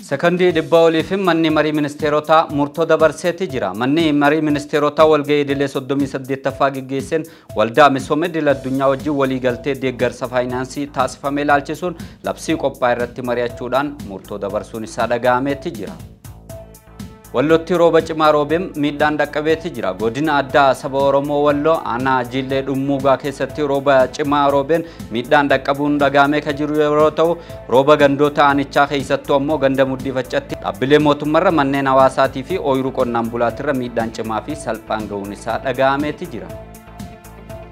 Secondii dhibba oliif manni marii ministeerotaa murtoo dabarseetti jira. Manni marii ministeerotaa walga'ii idilee 38ffaa gaggeesseen waldaa misooma idil addunyaa wajjin walii galtee deeggarsa faayinaansii taasifamee ilaalchisuun labsii qophaa irratti mari'achuudhaan murtoo dabarsuun isaa dhaga'ameetti jira. Wallotti rooba cimaa roobeen miidhaan dhaqqabeetti jira. Godina addaa saba Oromoo Walloo aanaa Jillee Dhummuugaa keessatti rooba cimaa roobeen miidhaan dhaqqabuun dhaga'amee kan jiru yeroo ta'u, rooba gandoota aanichaa keessattuu ammoo ganda Muddiifachatti dhaabbilee mootummaarra manneen hawaasaatii fi ooyiruu qonnaan bulaatirra miidhaan cimaa fi salphaan ga'uun isaa dhaga'ameetti jira.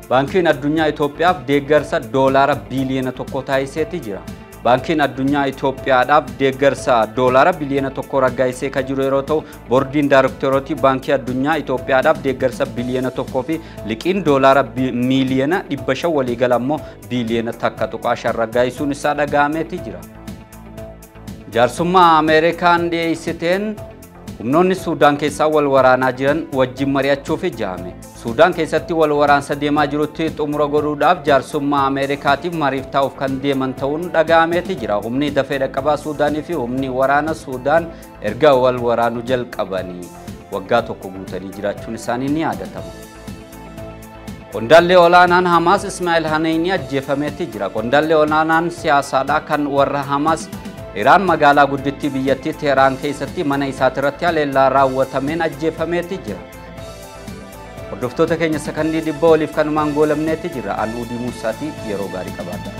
Baankiin Addunyaa Itoophiyaaf deeggarsa doolaara biiliyoona 1 taasiseetti jira. Baankiin Addunyaa Itoophiyaadhaaf deeggarsa doolaara biliyoona 1 raggaasisee kan jiru yeroo ta'u, boordiin daayirektorootii Baankii Addunyaa Itoophiyaadhaaf deeggarsa biliyoona 1 fi liqiin doolaara miiliyoona 500 waliigala ammoo biliyoona 1.5 raggaasisuun isaa dhaga'ameetti jira. Jaarsummaa Ameerikaan dhiyeessiteen humnoonni Suudaan keessaa wal waraanaa jiran wajjin mari'achuuf ija'ame. Suudaan keessatti wal waraansa deemaa jirutti xumura godhuudhaaf jaarsummaa Ameerikaatiif mariif taa'uuf kan deeman ta'uun dhaga'ameetti jira. Humni dafee dhaqqabaa Suudaanii fi humni waraana Suudaan erga wal waraanuu jalqabanii waggaa tokko guutanii jiraachuun isaanii ni yaadatama. Qondaallee olaanaan Hamaas Ismaa'eel Haniyii ajjeefameetti jira. Qondaallee olaanaan siyaasaadhaa kan warra Hamaas Iraan magaalaa guddittii biyyattii Teheraan keessatti mana isaatirratti haleellaa raawwatameen ajjeefameetti jira. Hordoftoota keenya sakandii dhibba oliif kanumaan goolamneetti jira. Al'uudii Muusaatii yeroo gaarii qabaadha.